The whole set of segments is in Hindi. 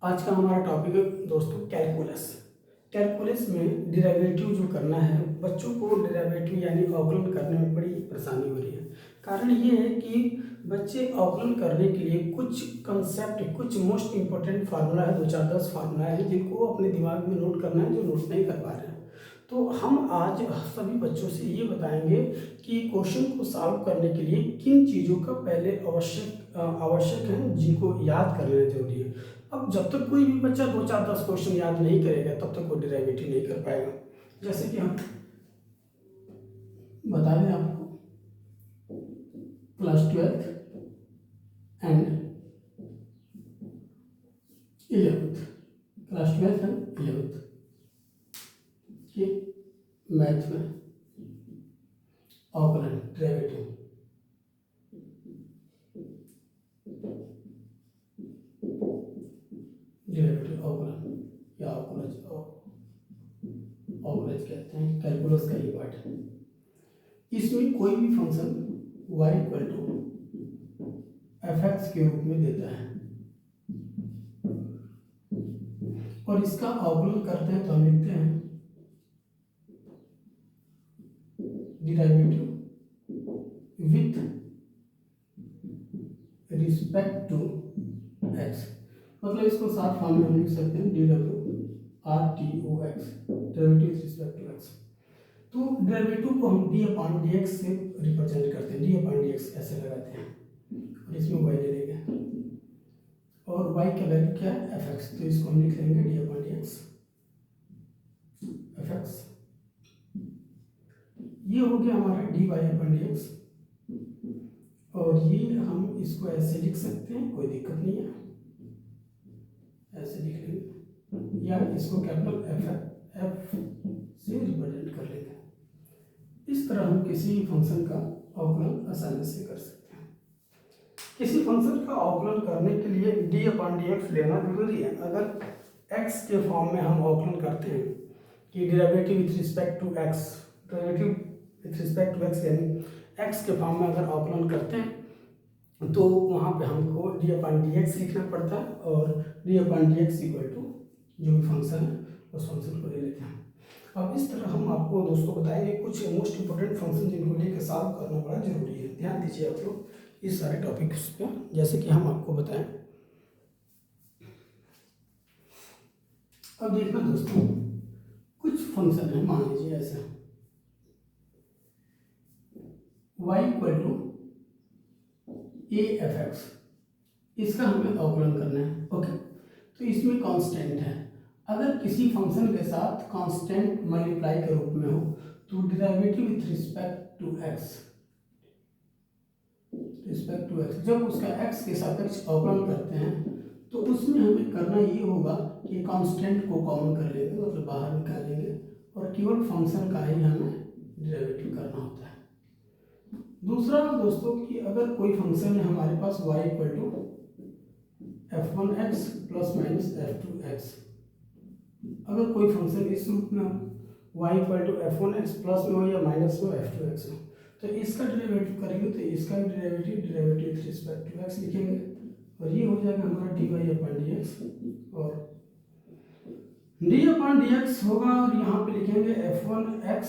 आज का हमारा टॉपिक है दोस्तों कैलकुलस। कैलकुलस में डेरिवेटिव जो करना है, बच्चों को डेरिवेटिव यानी अवकलन करने में बड़ी परेशानी हो रही है। कारण ये है कि बच्चे अवकलन करने के लिए कुछ कंसेप्ट, कुछ मोस्ट इंपॉर्टेंट फार्मूला है, 2 4 10 फार्मूला है जिनको अपने दिमाग में नोट करना है, जो नोट नहीं कर पा रहे हैं। तो हम आज सभी बच्चों से ये बताएंगे कि क्वेश्चन को सॉल्व करने के लिए किन चीज़ों का पहले आवश्यक है, जिनको याद कर लेना जरूरी है। अब जब तक कोई भी बच्चा 2 4 10 क्वेश्चन याद नहीं करेगा तब तक वो डेरिवेटिव नहीं कर पाएगा। जैसे कि हम बता दें आपको, class 12th and 11th, class 12th and 11th के मैथ में अवकलन डेरिवेटिव अवकलन या अवकलज कहते हैं, कैलकुलस का ये पार्ट है। इसमें कोई भी function y equal to fx के रूप में देता है और इसका अवकलन करते हैं तो हम लिखते हैं derivative with respect to x। मतलब इसको साफ फॉर्म में हम लिख सकते हैं DWRTOX, derivative with respect to x। तो डेरिवेटिव को हम d/dx से रिप्रेजेंट करते हैं, d/dx ऐसे लगाते हैं और इसमें y ले लेंगे और y का वैल्यू क्या है fx, तो इसको हम लिख लेंगे d/dx fx। ये हो गया हमारा dy/dx और ये हम इसको ऐसे लिख सकते हैं, कोई दिक्कत नहीं है, ऐसे लिख लेंगे या इसको कैपिटल F से रिप्रेजेंट कर लेंगे। इस तरह हम किसी फंक्शन का अवकलन आसानी से कर सकते हैं। किसी फंक्शन का अवकलन करने के लिए d/dx लेना जरूरी है। अगर x के फॉर्म में हम अवकलन करते हैं कि derivative with respect to x, derivative with respect to x यानी x के फॉर्म में अगर अवकलन करते हैं तो वहाँ पे हमको d/dx लिखना पड़ता है और d/dx इक्वल टू जो भी फंक्शन है उस फंक्शन को ले लेते हैं। अब इस तरह हम आपको दोस्तों बताएंगे कुछ मोस्ट इंपोर्टेंट फंक्शन जिनको लेकर सॉल्व करना बड़ा जरूरी है। ध्यान दीजिए आप लोग इस सारे टॉपिक्स पे, जैसे कि हम आपको बताएं। अब देखना दोस्तों, कुछ फंक्शन है, मान लीजिए ऐसा y इक्वल टू AFX, इसका हमें अवकलन करना है। ओके, तो इसमें कांस्टेंट है। अगर किसी फंक्शन के साथ कांस्टेंट मल्टीप्लाई के रूप में हो तो derivative with respect to x, जब उसका x के सापेक्ष अवकलन करते हैं तो उसमें हमें करना ये होगा कि कांस्टेंट को कॉमन कर लेंगे, मतलब बाहर निकालेंगे और केवल फंक्शन का ही हमें डेरिवेटिव करना होता है। दूसरा दोस्तों कि अगर कोई फंक्शन है हमारे पास y equal to f1x plus minus f2x, अगर कोई फंक्शन इस रूप में y equal to f1x plus में हो या माइनस में f2x हो तो इसका डेरिवेटिव करेंगे तो इसका भी derivative with respect to x लिखेंगे और ये हो जाएगा हमारा dy/dx और d/dx होगा और यहाँ पे लिखेंगे f1x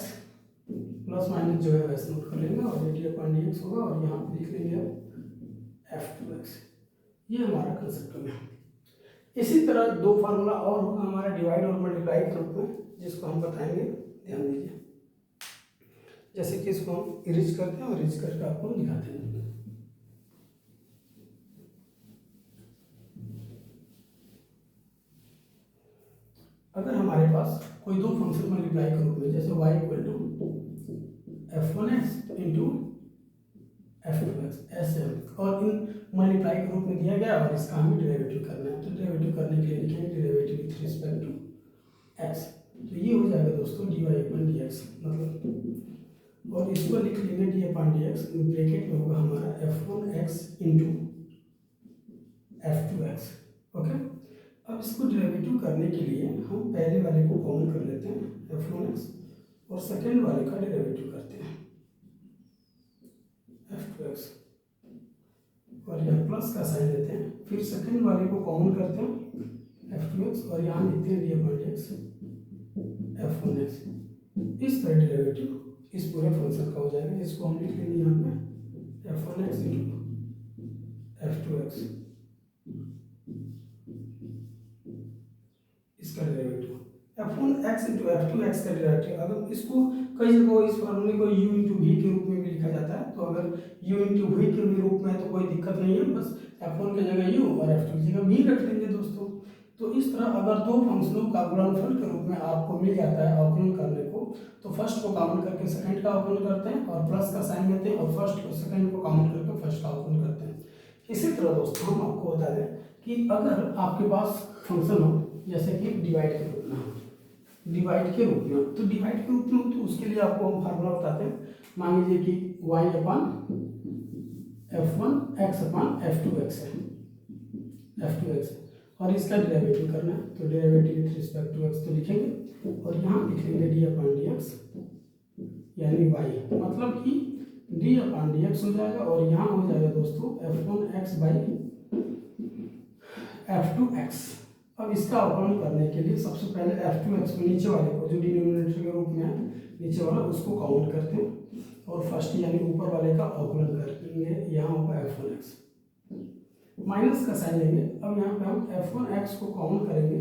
प्लस माइनस जो है वैसे नोट कर लेंगे और d/dx होगा और यहाँ पे लिख लेंगे f2x। ये हमारा कंसेप्ट है। इसी तरह दो फार्मूला और होगा हमारा डिवाइड और मल्टीप्लाई के रूप में, जिसको हम बताएंगे। ध्यान दीजिए, जैसे कि इसको हम इरेज करते हैं और इरेज करके आपको दिखाते हैं। अगर हमारे पास कोई दो फंक्शन मल्टीप्लाई के रूप में, जैसे y equal to f1x into f2x ऐसे, और इन मल्टीप्लाई के रूप में दिया गया और इसका हमें डेरिवेटिव करना है, तो डेरिवेटिव करने के लिए लिखेंगे derivative with respect to x। तो ये हो जाएगा दोस्तों dy/dx, मतलब, और इसको लिख लेंगे d/dx, ब्रैकेट में होगा हमारा f1x इंटू f2x। ओके, अब इसको डेरिवेटिव करने के लिए हम पहले वाले को कॉमन कर लेते हैं f1x और सेकेंड वाले का डेरिवेटिव करते हैं f2x और यहाँ प्लस का साइन लेते हैं, फिर सेकेंड वाले को कॉमन करते हैं f2x और यहाँ लिखते हैं d/dx f1x। इस तरह डेरिवेटिव इस पूरे फंक्शन का हो जाएगा, जिसको हम लिख लेंगे यहाँ पे f1x इंटू f2x, इसका डेरिवेटिव f1x इंटू f2x का डेरिवेटिव। अगर इसको कई जगह इस फॉर्मूले को u इंटू v के रूप में भी लिखा जाता है, तो अगर u इंटू v के रूप में है तो कोई दिक्कत नहीं है, बस f1 की जगह u और f2 की जगह v रख लेंगे दोस्तों। तो इस तरह अगर दो फंक्शनों का गुणनफल के रूप में आपको मिल जाता है अवकलन करने को, तो फर्स्ट को कॉमन करके सेकंड का अवकलन करते हैं और प्लस का साइन देते हैं, और फर्स्ट को सेकंड को कॉमन करके फर्स्ट का अवकलन करते हैं। इसी तरह दोस्तों हम आपको बता दें कि अगर आपके पास फंक्शन हो जैसे कि डिवाइड के रूप में हो, डिवाइड के रूप में, तो डिवाइड के रूप में हो तो उसके लिए आपको हम फार्मूला बताते हैं। मान लीजिए कि y अपान f1 x अपान f2x है, f2x और इसका डेरिवेटिव करना है, तो derivative with respect to x तो लिखेंगे और यहाँ लिख लेंगे d/dx यानी y, मतलब कि d/dx हो जाएगा और यहाँ हो जाएगा दोस्तों f1x बाई f2x। अब इसका अवकलन करने के लिए सबसे पहले f2x को नीचे वाले को जो डिनोमिनेटर के रूप में है नीचे वाला उसको काउंट करते हैं और फर्स्ट यानी ऊपर वाले का अवकलन करेंगे, यहाँ होगा f1x, माइनस का साइन लेंगे। अब यहाँ पे हम f1x को काउंट करेंगे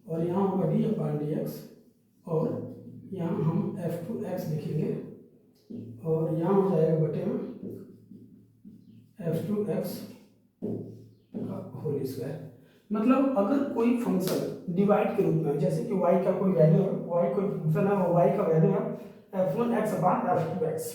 और यहाँ होगा d/dx और यहाँ हम f2x लिखेंगे और यहाँ हो जाएगा बटे में f2x का होल स्क्वायर। मतलब अगर कोई फंक्शन डिवाइड के रूप में, जैसे कि y का कोई वैल्यू है, y कोई फंक्शन है और y का वैल्यू है f1x अपान f2x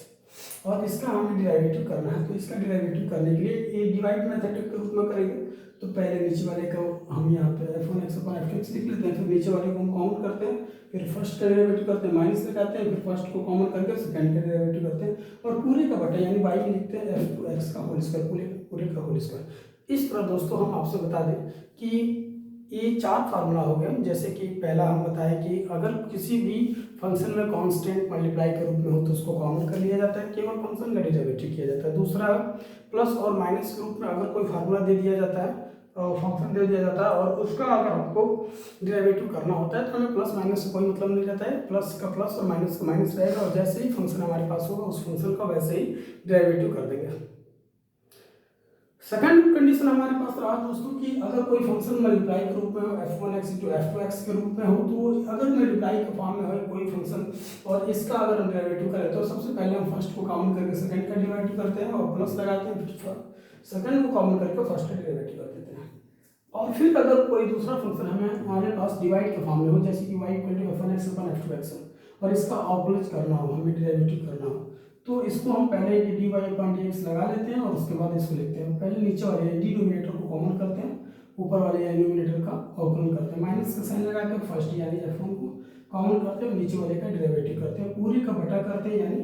और इसका हमें डेरिवेटिव करना है, तो इसका डेरिवेटिव करने के लिए ये डिवाइड मेथड के रूप में करेंगे। तो पहले नीचे वाले को हम यहाँ पे f1x अपान f2x लिख लेते हैं, फिर नीचे वाले को हम काउंट करते हैं, फिर फर्स्ट का डेरिवेटिव करते हैं, माइनस लगाते हैं, फिर फर्स्ट को कॉमन करके सेकंड का डेरिवेटिव करते हैं और पूरे का बटा यानी y में लिखते हैं f2x का होल स्क्वायर, पूरे का होल स्क्वायर। इस तरह दोस्तों हम आपसे बता दें कि ये चार फार्मूला हो गए। जैसे कि पहला हम बताएं कि अगर किसी भी फंक्शन में कांस्टेंट मल्टीप्लाई के रूप में हो तो उसको कॉमन कर लिया जाता है, केवल फंक्शन का डेरिवेटिव किया जाता है। दूसरा प्लस और माइनस के रूप में अगर कोई फार्मूला दे दिया जाता है, फंक्शन दे दिया जाता है और उसका अगर हमको डेरिवेटिव करना होता है तो हमें प्लस माइनस से कोई मतलब नहीं रहता है, प्लस का प्लस और माइनस का माइनस रहेगा और जैसे ही फंक्शन हमारे पास होगा उस फंक्शन का वैसे ही डेरिवेटिव कर देंगे। सेकंड कंडीशन हमारे पास रहा दोस्तों कि अगर कोई फंक्शन मल्टीप्लाई के रूप में हो f1x इंटू f2x के रूप में हो, तो अगर मल्टीप्लाई के फॉर्म में हो कोई फंक्शन और इसका अगर हम डेरिवेटिव करें तो सबसे पहले हम फर्स्ट को कॉमन करके सेकंड का डेरिवेटिव करते हैं और प्लस लगाते हैं, फिर सेकंड को कॉमन करके फर्स्ट का डेरिवेटिव कर देते हैं। और फिर अगर कोई दूसरा फंक्शन हमारे पास डिवाइड के फॉर्म में हो, जैसे कि y = f1x अपान f2x और इसका अवकलन करना हो, हमें डेरिवेटिव करना हो, तो इसको हम पहले dy/dx लगा लेते हैं और उसके बाद इसको लिखते हैं। पहले नीचे वाले डिनोमिनेटर को कॉमन करते हैं, ऊपर वाले डिनोमिनेटर का अवकलन करते हैं, माइनस का साइन लगा के फर्स्ट यानी f1 को कॉमन करते हैं, नीचे वाले का डेरिवेटिव करते हैं, पूरे का बटा करते हैं यानी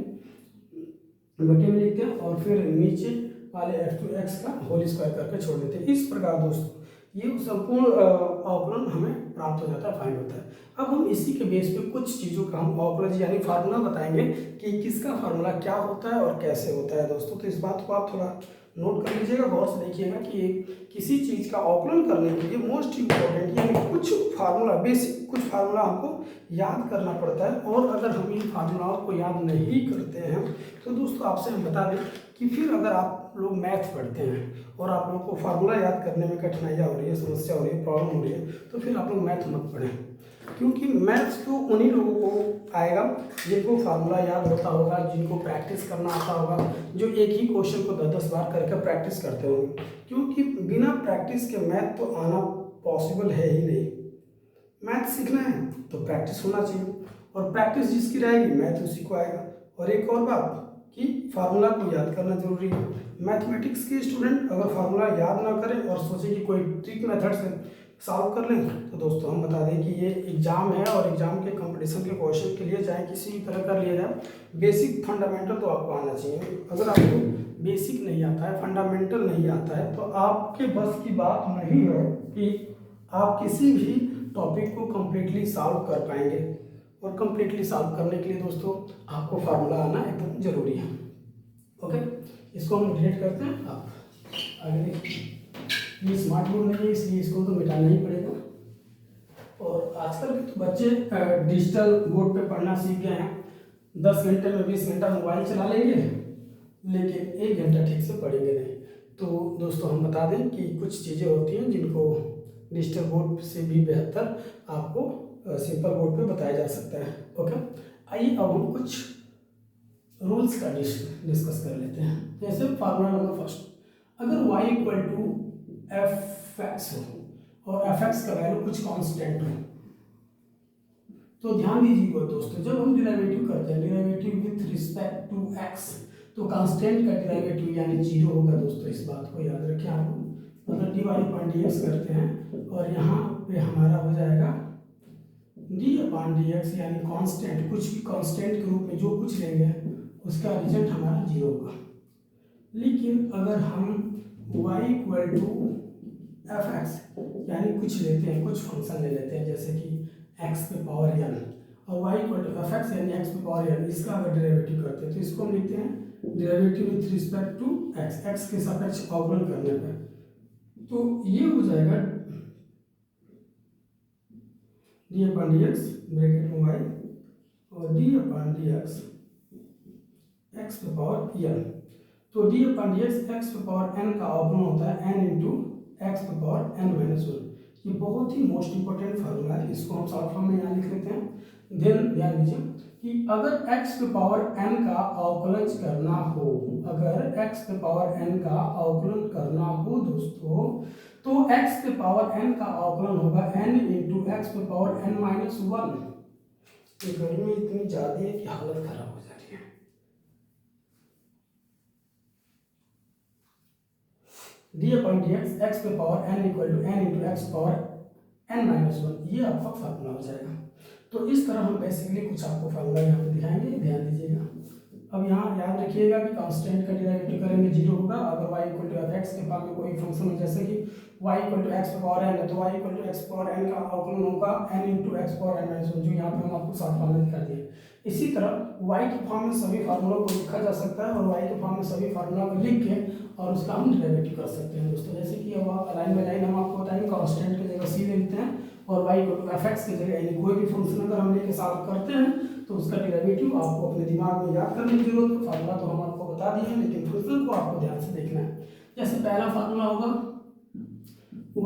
बटे में लिखते हैं और फिर नीचे वाले f2x का होल स्क्वायर करके छोड़ देते हैं। इस प्रकार दोस्तों ये संपूर्ण अवकलन हमें प्राप्त हो जाता है, फाइंड होता है। अब हम इसी के बेस पे कुछ चीज़ों का हम अवकलन यानी फार्मूला बताएंगे कि किसका फार्मूला क्या होता है और कैसे होता है दोस्तों। तो इस बात को आप थोड़ा नोट कर लीजिएगा, गौर से देखिएगा कि किसी चीज़ का अवकलन करने के लिए मोस्ट इम्पोर्टेंट यानी कुछ फार्मूला, बेसिक कुछ फार्मूला हमको याद करना पड़ता है। और अगर हम इन फार्मूलाओं को याद नहीं करते हैं तो दोस्तों आपसे हम बता दें कि फिर अगर आप लोग मैथ पढ़ते हैं और आप लोग को फार्मूला याद करने में कठिनाइयाँ हो रही है, समस्या हो रही है, प्रॉब्लम हो रही है, तो फिर आप लोग मैथ मत पढ़ें, क्योंकि मैथ्स तो उन्हीं लोगों को आएगा जिनको फार्मूला याद होता होगा, जिनको प्रैक्टिस करना आता होगा, जो एक ही क्वेश्चन को 10-10 बार करके प्रैक्टिस करते होंगे। क्योंकि बिना प्रैक्टिस के मैथ तो आना पॉसिबल है ही नहीं। मैथ सीखना है तो प्रैक्टिस होना चाहिए और प्रैक्टिस जिसकी रहेगी मैथ उसी को आएगा। और एक और बात कि फार्मूला को याद करना जरूरी है। मैथमेटिक्स के स्टूडेंट अगर फार्मूला याद ना करें और सोचे कि कोई ट्रिक मेथड से सॉल्व कर लें, तो दोस्तों हम बता दें कि ये एग्जाम है और एग्जाम के कंपटीशन के क्वेश्चन के लिए चाहे किसी भी तरह कर लिया जाए, बेसिक फंडामेंटल तो आपको आना चाहिए। अगर आपको बेसिक नहीं आता है, फंडामेंटल नहीं आता है, तो आपके बस की बात नहीं है कि आप किसी भी टॉपिक को कम्प्लीटली सॉल्व कर पाएंगे। और कम्प्लीटली सॉल्व करने के लिए दोस्तों आपको फार्मूला आना एकदम जरूरी है। ओके, इसको हम डिलीट करते हैं। आप आगे देखिए, ये स्मार्ट बोर्ड नहीं है इसलिए इसको तो मिटाना ही पड़ेगा। बच्चे डिजिटल बोर्ड पे पढ़ना सीख गए हैं, 10 घंटे में 20 घंटा मोबाइल चला लेंगे, लेकिन 1 घंटा ठीक से पढ़ेंगे नहीं। तो दोस्तों हम बता दें कि कुछ चीज़ें होती हैं जिनको डिजिटल बोर्ड से भी बेहतर आपको सिंपल बोर्ड पे बताया जा सकता है। ओके, आइए अब हम कुछ रूल्स का डिस्कस कर लेते हैं। जैसे फार्मूला नंबर फर्स्ट, अगर y equal to f x हो और एफ एक्स का वैल्यू कुछ कांस्टेंट हो, तो ध्यान दीजिएगा दोस्तों, जब हम डिराइवेटिव करते हैं derivative with respect to x, तो कांस्टेंट का डिराइवेटिव यानी 0 होगा दोस्तों। इस बात को याद रखें आप, मतलब dy अपॉन dx करते हैं और यहाँ पे हमारा हो जाएगा डी अपॉन dx, यानी कांस्टेंट, कुछ भी कांस्टेंट के रूप में जो कुछ लेंगे उसका रिजल्ट हमारा 0 होगा। लेकिन अगर हम y equal to f x यानी कुछ लेते हैं, कुछ फंक्शन ले लेते हैं जैसे कि x पे पावर n, और y equal to f x यानी x पे पावर n, इसका अगर डेरिवेटिव करते हैं तो इसको हम लिखते हैं derivative with respect to x के सापेक्ष अवकलन करने पर, तो ये हो जाएगा D upon d x bracket में y और D upon d x x पे पावर n, तो डी अपॉन डी एक्स पे पावर n का अवकलन होता है n इंटू एक्स पे पावर n माइनस 1। ये बहुत ही मोस्ट इंपॉर्टेंट फार्मूला है, इसको हम शॉर्ट फॉर्म में यहाँ लिख लेते हैं। देन ध्यान दीजिए कि अगर x पे पावर n का अवकलन करना हो, अगर x पे पावर n का अवकलन करना हो दोस्तों, तो x पे पावर n का अवकलन होगा n इंटू एक्स पे पावर n माइनस 1। ये गर्मी इतनी ज़्यादा है कि हालत खराब हो जा रही है। डी अपॉन डी एक्स पे power n equal to n into x power n minus 1, ये आपका फार्मूला हो जाएगा। तो इस तरह हम बेसिकली कुछ आपको फार्मूला यहाँ पे दिखाएंगे, ध्यान दीजिएगा। अब यहाँ याद रखिएगा कि कांस्टेंट का डेरिवेटिव करेंगे 0 होगा। अगर y equal to f x के फॉर्म में कोई फंक्शन हो, जैसे कि y equal to x power n है, तो y equal to x power n का अवकलन होगा n into x power n minus 1, जो यहाँ पे हम आपको शॉर्ट फॉर्म में दिखा दिए। इसी तरह y के फॉर्म में सभी फार्मूलों को लिखा जा सकता है और y के फॉर्म में सभी फार्मूला को लिख के और उसका हम डेरिवेटिव कर सकते हैं दोस्तों। जैसे कि अब आप लाइन बाय लाइन हम आपको बताएंगे, कांस्टेंट की जगह c लेते हैं और y equal to f x की जगह यानी कोई भी फंक्शन अगर हम लेके सॉल्व करते हैं तो उसका डेरिवेटिव आपको अपने दिमाग में याद करने की जरूरत है। फार्मूला तो हम आपको बता दिए हैं, लेकिन फंक्शन को आपको ध्यान से देखना है। जैसे पहला फार्मूला होगा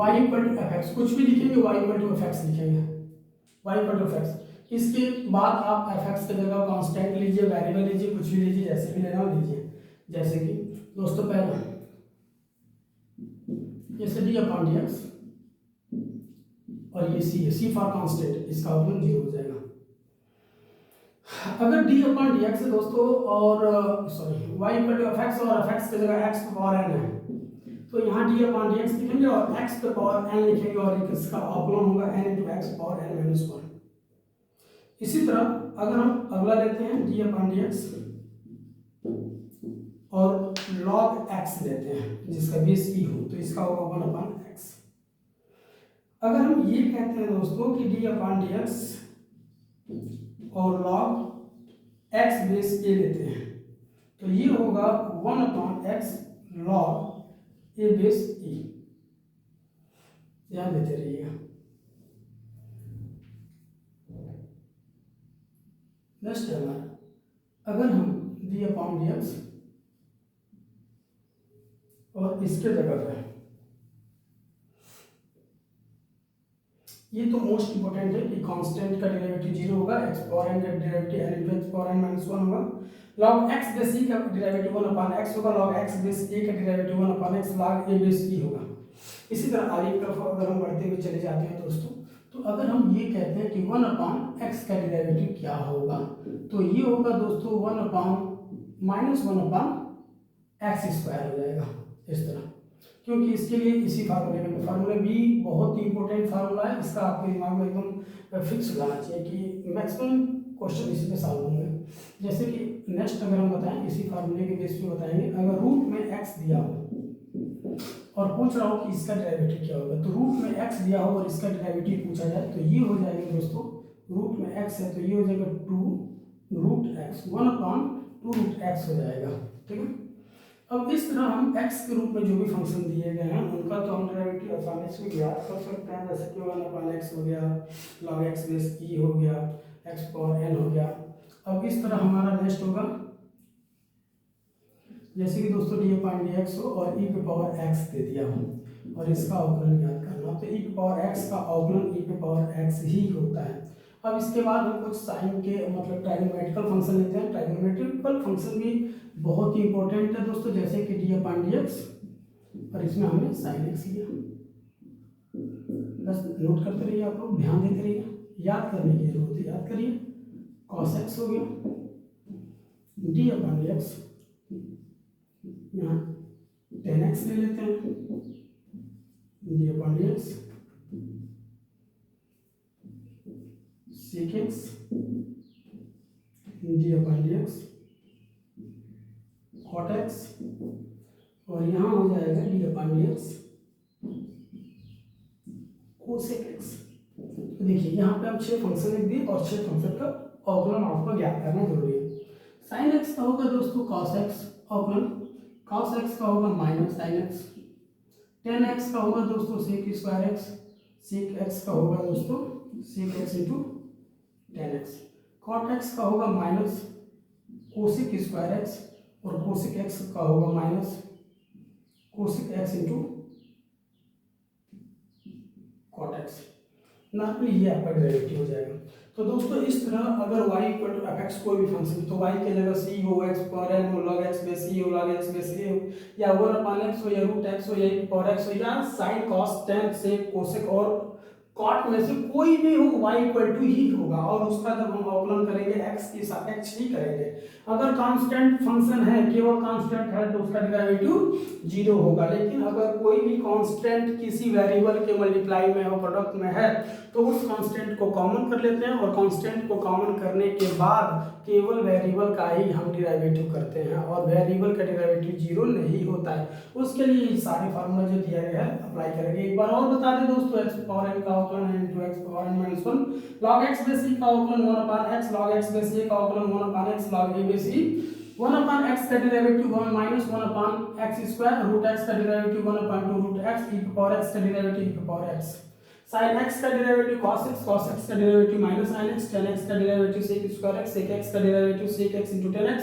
y equal to f x, कुछ भी लिखेंगे y equal to f x लिखेंगे, y equal to f x. इसके बाद आप एफ एक्स की जगह कांस्टेंट लीजिए, वेरिएबल लीजिए, कुछ भी लीजिए, जैसे भी लेना लीजिए। जैसे कि दोस्तों पहला जैसे डी अपॉन डी एक्स और ये सी है, सी फॉर कांस्टेंट, इसका अवकलन 0 हो जाएगा। अगर डी अपॉन डी एक्स है दोस्तों और sorry y equal to f x और एफ एक्स की जगह एक्स पे पावर n है, तो यहाँ डी अपॉन डी एक्स लिखेंगे और एक्स पे पावर n लिखेंगे और इसका अवकलन होगा n into x power n minus 1। इसी तरह अगर हम अगला लेते हैं डी अपॉन डी एक्स और लॉग x लेते हैं जिसका बेस e हो, तो इसका होगा 1 अपॉन x। अगर हम ये कहते हैं दोस्तों कि डी अपॉन डी एक्स और लॉग x बेस a लेते हैं, तो ये होगा 1 upon x log a base e। ध्यान देते रहिएगा। नेक्स्ट है हमारा, अगर हम डी अपॉन डी एक्स और इसके जगह पे, ये तो मोस्ट इंपोर्टेंट है कि कांस्टेंट का डेरिवेटिव 0 होगा, एक्स पावर n का derivative n into x power n minus 1 होगा, log x बेस e का डेरिवेटिव 1 अपॉन x होगा, log x बेस a का derivative 1 upon x log a base e होगा। इसी तरह आगे की तरफ अगर हम बढ़ते हुए चले जाते हैं दोस्तों, तो अगर हम ये कहते हैं कि 1 अपॉन x का डेरिवेटिव क्या होगा, तो ये होगा दोस्तों 1 upon minus 1 upon x square हो जाएगा इस तरह, क्योंकि इसके लिए इसी फार्मूले भी बहुत ही इंपॉर्टेंट फार्मूला है, इसका आपके दिमाग में एकदम फिक्स हो जाना चाहिए कि मैक्सिमम क्वेश्चन इसी पे सॉल्व होंगे। जैसे कि नेक्स्ट अगर हम बताएं, इसी फार्मूले के बेस पे बताएंगे, अगर रूट में x दिया हो और पूछ रहा हो कि इसका डेरिवेटिव क्या होगा, तो रूट में x दिया हो और इसका डेरिवेटिव पूछा जाए तो ये हो जाएगा दोस्तों, रूट में x है तो ये हो जाएगा 2 root x, 1 upon 2 root x हो जाएगा। ठीक है, अब इस तरह हम x के रूप में जो भी फंक्शन दिए गए हैं उनका तो हम डेरिवेटिव आसानी से ज्ञात कर सकते हैं, जैसे कि 1/x हो गया, log x बेस e हो गया, x पावर n हो गया। अब इस तरह हमारा नेक्स्ट होगा, जैसे कि दोस्तों d/dx हो और e पे पावर x दे दिया हो और इसका अवकलन ज्ञात करना, तो e पे पावर x का अवकलन e पे पावर x ही होता है। अब इसके बाद हम कुछ साइन के मतलब ट्राइगोनोमेट्रिकल फंक्शन लेते हैं। ट्राइगोनोमेट्रिकल फंक्शन भी बहुत ही इंपॉर्टेंट है दोस्तों, जैसे कि d/dx और इसमें हमने sin x लिया। बस नोट करते रहिए, आप लोग ध्यान देते रहिए, याद करने की जरूरत है, याद करिए। cos x हो गया, d/dx, यहाँ tan x ले लेते हैं, d/dx sec x d/dx cot x और यहाँ हो जाएगा d/dx cosec x। तो देखिए यहाँ पे हम 6 फंक्शन लिख दिए और 6 फंक्शन का अवकलन आपको ज्ञात करना जरूरी है। sin x का होगा दोस्तों cos x अवकलन, cos x का होगा minus sin x, tan x का होगा दोस्तों sec square x, sec x का होगा दोस्तों sec x into tan x, cot x का होगा माइनस cosec स्क्वायर x और cosec x का होगा minus cosec x into cot x। Normally ये आपका डेरिवेटिव हो जाएगा। तो दोस्तों इस तरह अगर y equal to f x कोई भी फंक्शन, तो y की जगह c हो, x पावर n हो, log x बेस c हो, log x बेस a हो, या 1/x हो, या रूट x हो, या e पावर x हो, या sin cos tan sec cosec और कॉट में से कोई भी हो, y इक्वल टू ही होगा और उसका जब हम अवकलन करेंगे x के सापेक्ष ही करेंगे। अगर कांस्टेंट फंक्शन है, केवल कांस्टेंट है, तो उसका डेरिवेटिव 0 होगा। लेकिन अगर कोई भी कांस्टेंट किसी वेरिएबल के मल्टीप्लाई में हो, प्रोडक्ट में है, तो उस कांस्टेंट को कॉमन कर लेते हैं और कांस्टेंट को कॉमन करने के बाद केवल वेरिएबल का ही हम डेरिवेटिव करते हैं और वेरिएबल का डेरिवेटिव 0 नहीं होता है। उसके लिए सारे फार्मूला जो दिया गया है अप्लाई करेंगे। एक बार और बता दें दोस्तों, x पावर n का अवकलन है into x power n minus 1, log x base e का अवकलन 1/x, log x base a का अवकलन 1/x, log a base e 1/x का डेरिवेटिव हमें minus 1/x square, root x का derivative 1/2 root x, e power x का derivative e power x, sin x का derivative cos x, cos x का derivative minus sin x, tan x का derivative sec square x, sec x का derivative sec x into tan x,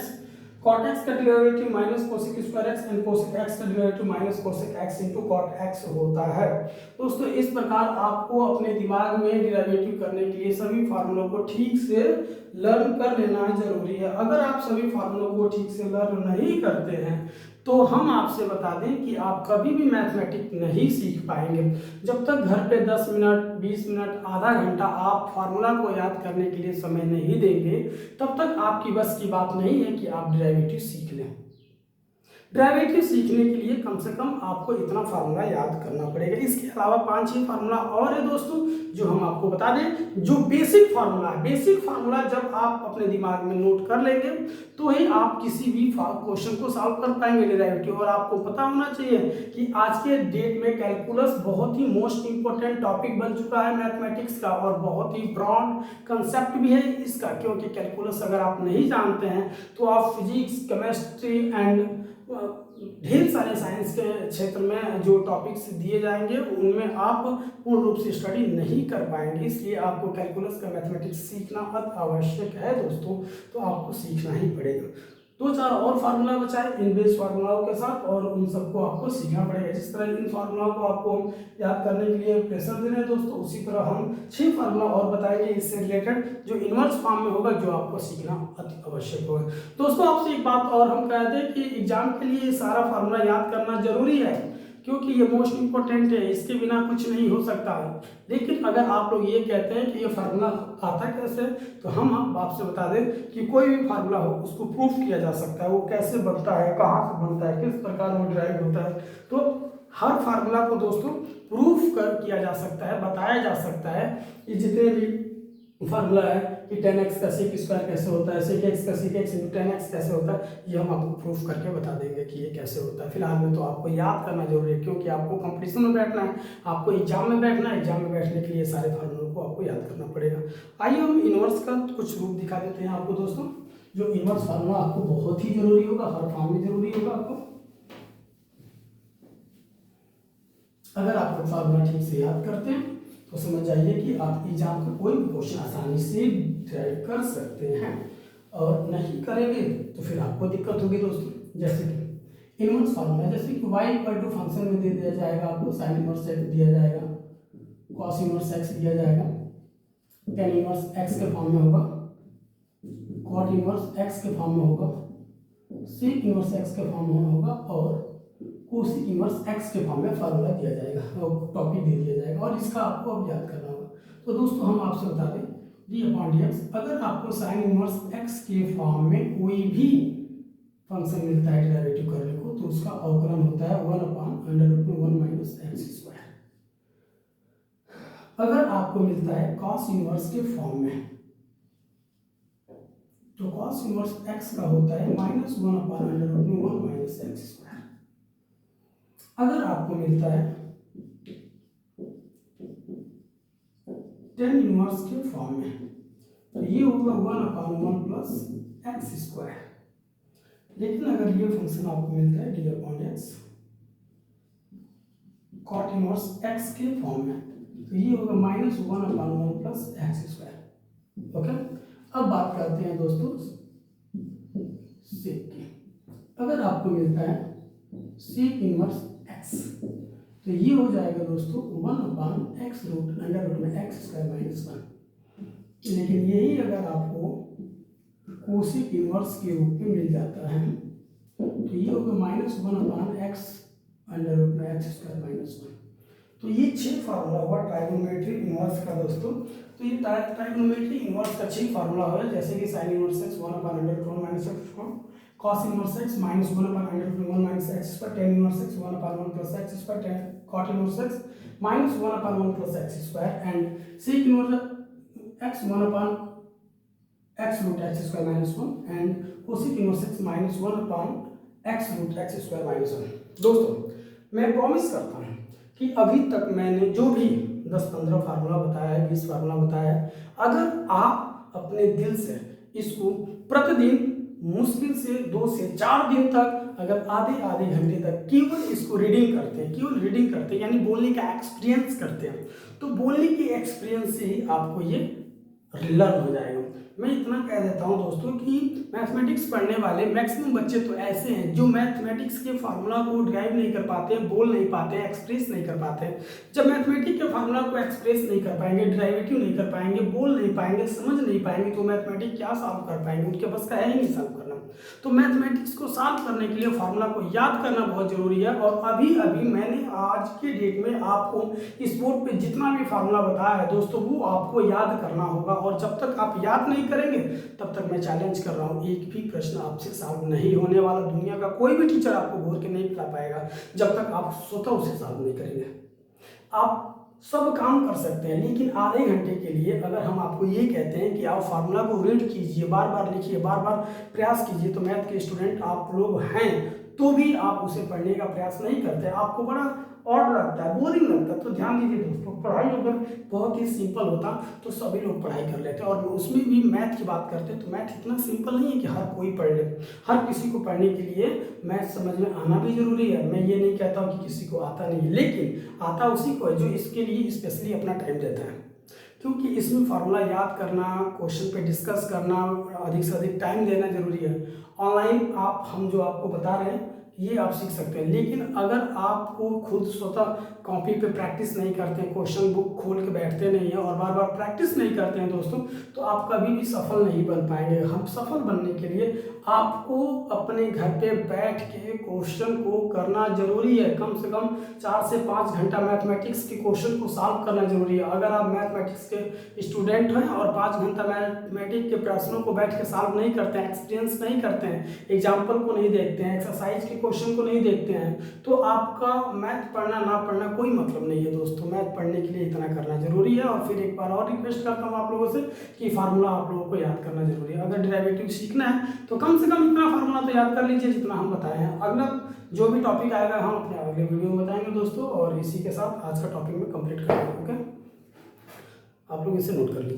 cot x का derivative minus cosec square x and cosec x का derivative minus cosec x into cot x होता है। दोस्तों इस प्रकार आपको अपने दिमाग में डेरिवेटिव करने के लिए सभी फार्मूलों को ठीक से लर्न कर लेना जरूरी है। अगर आप सभी फार्मूलों को ठीक से लर्न नहीं करते हैं तो हम आपसे बता दें कि आप कभी भी मैथमेटिक्स नहीं सीख पाएंगे। जब तक घर पे 10 मिनट 20 मिनट आधा घंटा आप फार्मूला को याद करने के लिए समय नहीं देंगे, तब तक आपकी बस की बात नहीं है कि आप डेरिवेटिव सीख लें। डेरिवेटिव सीखने के लिए कम से कम आपको इतना फार्मूला याद करना पड़ेगा। इसके अलावा 5-6 फार्मूला और है दोस्तों जो हम आपको बता दें, जो बेसिक फार्मूला है। बेसिक फार्मूला जब आप अपने दिमाग में नोट कर लेंगे तो ही आप किसी भी क्वेश्चन को सॉल्व कर पाएंगे डेरिवेटिव। और आपको पता होना चाहिए कि आज के डेट में कैलकुलस बहुत ही मोस्ट इंपॉर्टेंट टॉपिक बन चुका है मैथमेटिक्स का और बहुत ही ब्रॉड कंसेप्ट भी है इसका, क्योंकि कैलकुलस अगर आप नहीं जानते हैं तो आप फिजिक्स, केमिस्ट्री एंड ढेर सारे साइंस के क्षेत्र में जो टॉपिक्स दिए जाएंगे उनमें आप पूर्ण रूप से स्टडी नहीं कर पाएंगे। इसलिए आपको कैलकुलस का मैथमेटिक्स सीखना अति आवश्यक है दोस्तों, तो आपको सीखना ही पड़ेगा। 2-4 और फार्मूला बचाए इन बेस फार्मूलाओं के साथ और उन सबको आपको सीखना पड़ेगा। जिस तरह इन फार्मूलाओं को आपको याद करने के लिए प्रेशर दे रहे हैं दोस्तों, उसी तरह हम 6 फार्मूला और बताएंगे इससे रिलेटेड जो इनवर्स फॉर्म में होगा, जो आपको सीखना अति आवश्यक होगा। दोस्तों आपसे एक बात और हम कहते हैं कि एग्जाम के लिए सारा फार्मूला याद करना जरूरी है, क्योंकि ये मोस्ट इंपॉर्टेंट है, इसके बिना कुछ नहीं हो सकता है। लेकिन अगर आप लोग ये कहते हैं कि ये फार्मूला आता कैसे, तो हम आपसे बता दें कि कोई भी फार्मूला हो उसको प्रूफ किया जा सकता है। वो कैसे बनता है, कहाँ से बनता है, किस प्रकार वो डिराइव होता है, तो हर फार्मूला को दोस्तों प्रूफ किया जा सकता है, बताया जा सकता है। ये जितने भी फार्मूला है कि tan x का sec स्क्वायर कैसे होता है, sec x का sec x into tan x कैसे होता है, ये हम आपको प्रूफ करके बता देंगे कि ये कैसे होता है। फिलहाल में तो आपको याद करना जरूरी है, क्योंकि आपको कंपटीशन में बैठना है, आपको एग्जाम में बैठना है। एग्जाम में बैठने के लिए सारे फार्मूलों को आपको याद करना पड़ेगा। आइए हम इनवर्स का कुछ रूप दिखा देते हैं आपको दोस्तों। जो इनवर्स फार्मूला आपको बहुत ही जरूरी होगा, हर फॉर्म में जरूरी होगा आपको। अगर आप लोग फार्मूला ठीक से याद करते हैं तो समझ जाइए कि आप एग्जाम का कोई भी क्वेश्चन आसानी से ड्राइव कर सकते हैं, और नहीं करेंगे तो फिर आपको दिक्कत होगी दोस्तों। जैसे कि इनवर्स फार्मूला, जैसे कि y इक्वल टू फंक्शन में दे दिया जाएगा आपको साइन इनवर्स एक्स दिया जाएगा, कॉस इनवर्स एक्स दिया जाएगा, टेन इनवर्स एक्स के फॉर्म में होगा, कॉट इनवर्स एक्स के फॉर्म में होगा, सेक इनवर्स एक्स के फॉर्म में होगा, और कोसिक इनवर्स एक्स के फॉर्म में फार्मूला दिया जाएगा, टॉपिक दे दिया जाएगा, और इसका आपको अब याद करना होगा। तो दोस्तों हम आपसे बता दें d/dx, अगर आपको साइन इनवर्स एक्स के फॉर्म में कोई भी फंक्शन मिलता है डेरिवेटिव करने को, तो उसका अवकलन होता है 1/√1 - x²। अगर आपको मिलता है कॉस इनवर्स के फॉर्म में, तो कॉस इनवर्स x का होता है -1/√1 - x²। अगर आपको मिलता है टेन इनवर्स के फॉर्म में, तो ये होगा 1/1 + x²। लेकिन अगर ये फंक्शन आपको मिलता है d/x कॉट इनवर्स x के फॉर्म में, तो ये होगा -1/1 + x²। ओके, अब बात करते हैं दोस्तों सेक की। अगर आपको मिलता है सेक इनवर्स x, तो ये हो जाएगा दोस्तों 1/x√(x²-1). लेकिन यही अगर आपको कोसिक इनवर्स के रूप में मिल जाता है, तो ये होगा -1/x√(x²-1). तो ये 6 फार्मूला हुआ ट्राइगोनोमेट्री इनवर्स का दोस्तों। तो ये ट्राइगोनोमेट्री इनवर्स का 6 फार्मूला हुआ, जैसे कि sine inverse x 1/√1 - x², cos inverse x -1/√1 - x², tan inverse x 1/1 + x², cot inverse x -1/1 + x², and sec inverse x 1/x√(x²-1), and cosec inverse x -1/x√(x²-1). दोस्तों मैं प्रॉमिस करता हूँ कि अभी तक मैंने जो भी 10-15 फार्मूला बताया है, 20 फार्मूला बताया है, अगर आप अपने दिल से इसको प्रतिदिन मुश्किल से 2 से 4 दिन तक अगर आधे घंटे तक केवल इसको रीडिंग करते हैं, यानी बोलने का एक्सपीरियंस करते हैं, तो बोलने के एक्सपीरियंस से ही आपको ये लर्न हो जाएगा। मैं इतना कह देता हूं दोस्तों कि मैथमेटिक्स पढ़ने वाले मैक्सिमम बच्चे तो ऐसे हैं जो मैथमेटिक्स के फार्मूला को ड्राइव नहीं कर पाते, बोल नहीं पाते, एक्सप्रेस नहीं कर पाते। जब मैथमेटिक्स के फार्मूला को एक्सप्रेस नहीं कर पाएंगे, ड्राइवेटिव नहीं कर पाएंगे, बोल नहीं पाएंगे, समझ नहीं पाएंगे, तो मैथमेटिक्स क्या सॉल्व कर पाएंगे? उनके बस का है ही नहीं सॉल्व करना। तो मैथमेटिक्स को सॉल्व करने के लिए फार्मूला को याद करना बहुत जरूरी है। और अभी मैंने आज के डेट में आपको इस बोर्ड पे जितना भी फार्मूला बताया है दोस्तों, वो आपको याद करना होगा। और जब तक आप याद नहीं करेंगे तब तक मैं चैलेंज कर रहा हूँ, एक भी प्रश्न आपसे सॉल्व नहीं होने वाला। दुनिया का कोई भी टीचर आपको बोल के नहीं पढ़ा पाएगा जब तक आप स्वतः उसे सॉल्व नहीं करेंगे। आप सब काम कर सकते हैं, लेकिन आधे घंटे के लिए अगर हम आपको ये कहते हैं कि आप फार्मूला को रीड कीजिए, बार बार लिखिए, बार बार प्रयास कीजिए, तो मैथ के स्टूडेंट आप लोग हैं तो भी आप उसे पढ़ने का प्रयास नहीं करते, आपको बड़ा ऑड लगता है, बोरिंग लगता है। तो ध्यान दीजिए दोस्तों, पढ़ाई अगर बहुत ही सिंपल होता तो सभी लोग पढ़ाई कर लेते, और उसमें भी मैथ की बात करते तो मैथ इतना सिंपल नहीं है कि हर कोई पढ़ ले। हर किसी को पढ़ने के लिए मैथ समझ में आना भी जरूरी है। मैं ये नहीं कहता हूँ कि किसी को आता नहीं है, लेकिन आता उसी को है जो इसके लिए स्पेशली अपना टाइम देता है, क्योंकि इसमें फार्मूला याद करना, क्वेश्चन पे डिस्कस करना, अधिक से अधिक टाइम देना जरूरी है। ऑनलाइन हम जो आपको बता रहे हैं ये आप सीख सकते हैं, लेकिन अगर आपको खुद स्वतः कॉपी पे प्रैक्टिस नहीं करते हैं, क्वेश्चन बुक खोल के बैठते नहीं हैं और बार बार प्रैक्टिस नहीं करते हैं दोस्तों, तो आप कभी भी सफल नहीं बन पाएंगे। हम सफल बनने के लिए आपको अपने घर पे बैठ के क्वेश्चन को करना जरूरी है। कम से कम 4 से 5 घंटा मैथमेटिक्स के क्वेश्चन को सॉल्व करना जरूरी है। अगर आप मैथमेटिक्स के स्टूडेंट हैं और 5 घंटा मैथमेटिक्स के प्रश्नों को बैठ के सॉल्व नहीं करते हैं, एक्सपीरियंस नहीं करते हैं, एग्जाम्पल को नहीं देखते हैं, एक्सरसाइज के क्वेश्चन को नहीं देखते हैं, तो आपका मैथ पढ़ना ना पढ़ना कोई मतलब नहीं है दोस्तों। मैथ पढ़ने के लिए इतना करना जरूरी है। और फिर एक बार और रिक्वेस्ट करता हूँ आप लोगों से कि फार्मूला आप लोगों को याद करना जरूरी है। अगर डेरिवेटिव सीखना है तो कम से कम इतना फार्मूला तो याद कर लीजिए जितना हम बताए हैं। अगला जो भी टॉपिक आएगा हम अपने अगले वीडियो में बताएंगे दोस्तों। और इसी के साथ आज का टॉपिक में कंप्लीट करेंगे। ओके, आप लोग इसे नोट कर लीजिए।